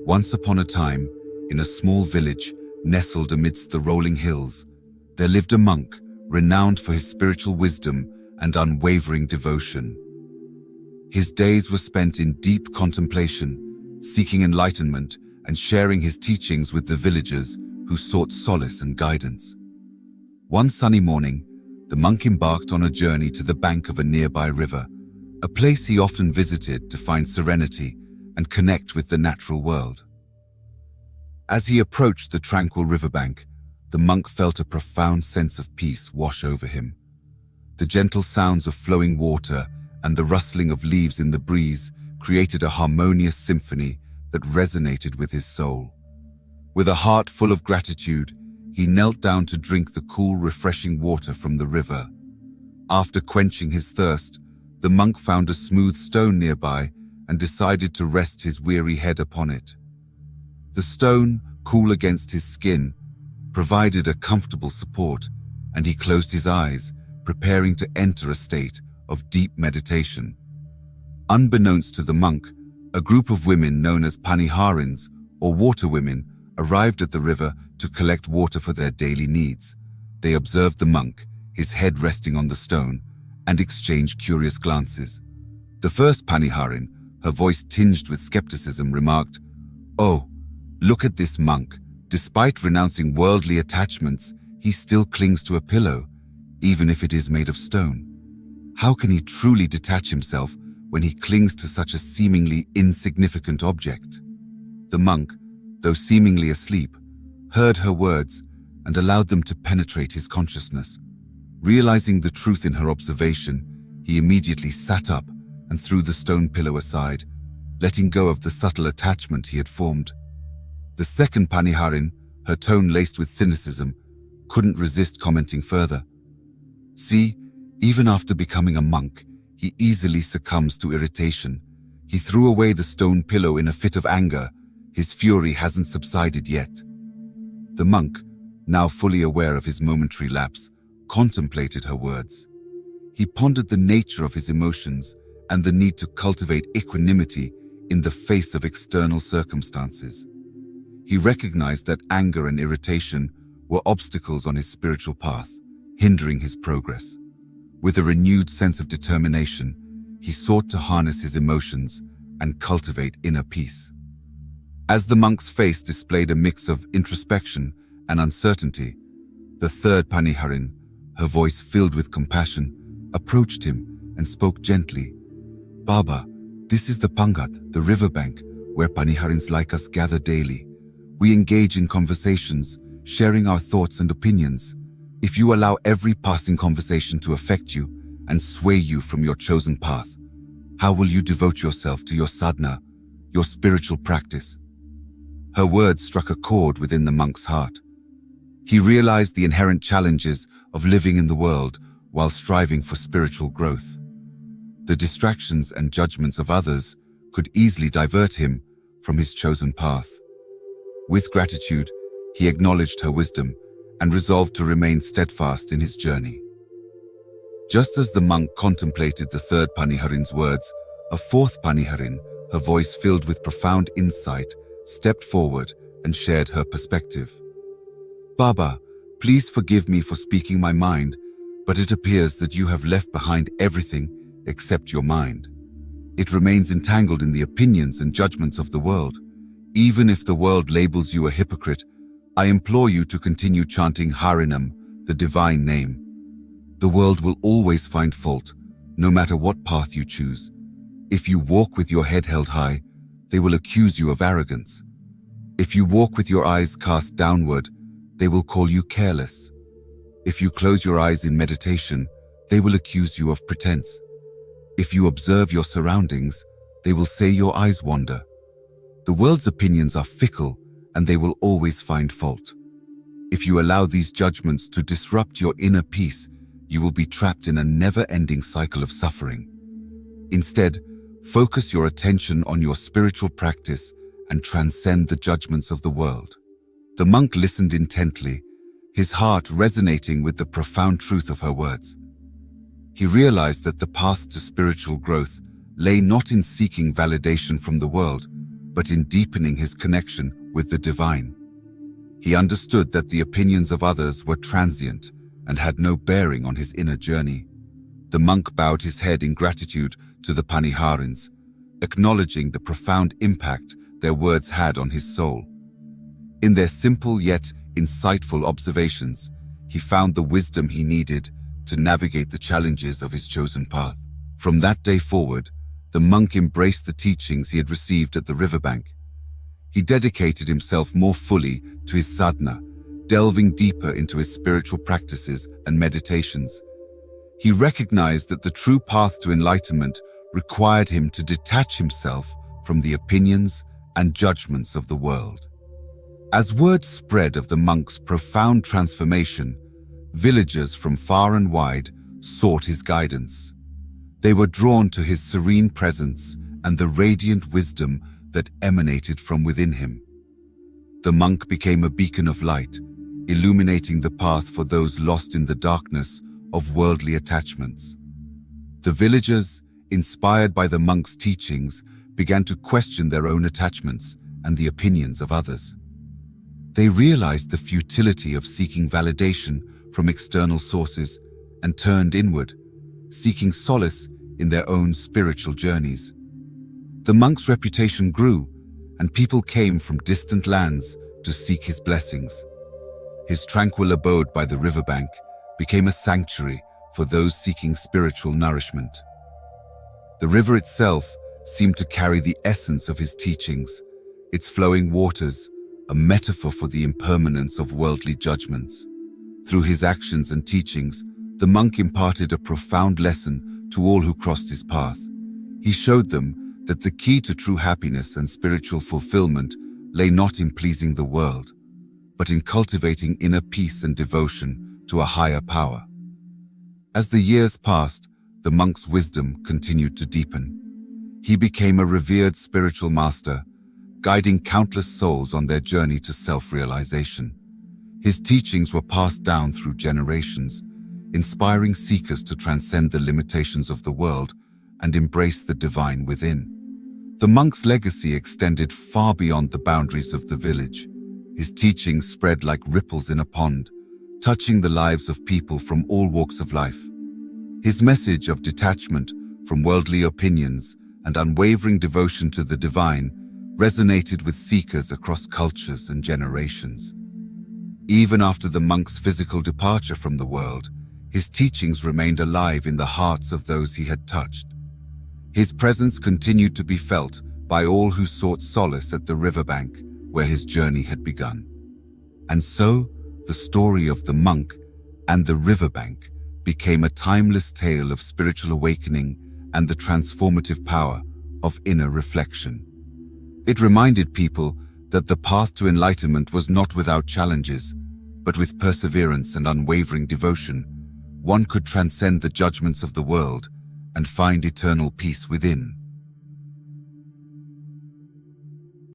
Once upon a time, in a small village nestled amidst the rolling hills, there lived a monk renowned for his spiritual wisdom and unwavering devotion. His days were spent in deep contemplation, seeking enlightenment and sharing his teachings with the villagers who sought solace and guidance. One sunny morning, the monk embarked on a journey to the bank of a nearby river, a place he often visited to find serenity and connect with the natural world. As he approached the tranquil riverbank, the monk felt a profound sense of peace wash over him. The gentle sounds of flowing water and the rustling of leaves in the breeze created a harmonious symphony that resonated with his soul. With a heart full of gratitude, he knelt down to drink the cool, refreshing water from the river. After quenching his thirst, the monk found a smooth stone nearby and decided to rest his weary head upon it. The stone, cool against his skin, provided a comfortable support, and he closed his eyes, preparing to enter a state of deep meditation. Unbeknownst to the monk, a group of women known as Paniharins, or water women, arrived at the river to collect water for their daily needs. They observed the monk, his head resting on the stone, and exchanged curious glances. The first Paniharin, her voice tinged with skepticism, remarked, "Oh, look at this monk. Despite renouncing worldly attachments, he still clings to a pillow, even if it is made of stone. How can he truly detach himself when he clings to such a seemingly insignificant object?" The monk, though seemingly asleep, heard her words and allowed them to penetrate his consciousness. Realizing the truth in her observation, he immediately sat up and threw the stone pillow aside, letting go of the subtle attachment he had formed. The second Paniharin, her tone laced with cynicism, couldn't resist commenting further. "See, even after becoming a monk, he easily succumbs to irritation. He threw away the stone pillow in a fit of anger. His fury hasn't subsided yet." The monk, now fully aware of his momentary lapse, contemplated her words. He pondered the nature of his emotions and the need to cultivate equanimity in the face of external circumstances. He recognized that anger and irritation were obstacles on his spiritual path, hindering his progress. With a renewed sense of determination, he sought to harness his emotions and cultivate inner peace. As the monk's face displayed a mix of introspection and uncertainty, the third Paniharin, her voice filled with compassion, approached him and spoke gently. "Baba, this is the Pangat, the riverbank, where Paniharins like us gather daily. We engage in conversations, sharing our thoughts and opinions. If you allow every passing conversation to affect you and sway you from your chosen path, how will you devote yourself to your sadhana, your spiritual practice?" Her words struck a chord within the monk's heart. He realized the inherent challenges of living in the world while striving for spiritual growth. The distractions and judgments of others could easily divert him from his chosen path. With gratitude, he acknowledged her wisdom and resolved to remain steadfast in his journey. Just as the monk contemplated the third Paniharin's words, a fourth Paniharin, her voice filled with profound insight, stepped forward and shared her perspective. "Baba, please forgive me for speaking my mind, but it appears that you have left behind everything except your mind. It remains entangled in the opinions and judgments of the world. Even if the world labels you a hypocrite, I implore you to continue chanting Harinam, the divine name. The world will always find fault, no matter what path you choose. If you walk with your head held high, they will accuse you of arrogance. If you walk with your eyes cast downward, they will call you careless. If you close your eyes in meditation, they will accuse you of pretense. If you observe your surroundings, they will say your eyes wander. The world's opinions are fickle, and they will always find fault. If you allow these judgments to disrupt your inner peace, you will be trapped in a never-ending cycle of suffering. Instead, focus your attention on your spiritual practice and transcend the judgments of the world." The monk listened intently, his heart resonating with the profound truth of her words. He realized that the path to spiritual growth lay not in seeking validation from the world, but in deepening his connection with the divine. He understood that the opinions of others were transient and had no bearing on his inner journey. The monk bowed his head in gratitude to the Paniharins, acknowledging the profound impact their words had on his soul. In their simple yet insightful observations, he found the wisdom he needed to navigate the challenges of his chosen path. From that day forward, the monk embraced the teachings he had received at the riverbank. He dedicated himself more fully to his sadhana, delving deeper into his spiritual practices and meditations. He recognized that the true path to enlightenment required him to detach himself from the opinions and judgments of the world. As word spread of the monk's profound transformation, villagers from far and wide sought his guidance. They were drawn to his serene presence and the radiant wisdom that emanated from within him. The monk became a beacon of light, illuminating the path for those lost in the darkness of worldly attachments. The villagers, inspired by the monk's teachings, began to question their own attachments and the opinions of others. They realized the futility of seeking validation from external sources and turned inward, seeking solace in their own spiritual journeys. The monk's reputation grew, and people came from distant lands to seek his blessings. His tranquil abode by the riverbank became a sanctuary for those seeking spiritual nourishment. The river itself seemed to carry the essence of his teachings, its flowing waters, a metaphor for the impermanence of worldly judgments. Through his actions and teachings, the monk imparted a profound lesson to all who crossed his path. He showed them that the key to true happiness and spiritual fulfillment lay not in pleasing the world, but in cultivating inner peace and devotion to a higher power. As the years passed, the monk's wisdom continued to deepen. He became a revered spiritual master, guiding countless souls on their journey to self-realization. His teachings were passed down through generations, inspiring seekers to transcend the limitations of the world and embrace the divine within. The monk's legacy extended far beyond the boundaries of the village. His teachings spread like ripples in a pond, touching the lives of people from all walks of life. His message of detachment from worldly opinions and unwavering devotion to the divine resonated with seekers across cultures and generations. Even after the monk's physical departure from the world, his teachings remained alive in the hearts of those he had touched. His presence continued to be felt by all who sought solace at the riverbank where his journey had begun. And so, the story of the monk and the riverbank became a timeless tale of spiritual awakening and the transformative power of inner reflection. It reminded people that the path to enlightenment was not without challenges, but with perseverance and unwavering devotion, one could transcend the judgments of the world and find eternal peace within.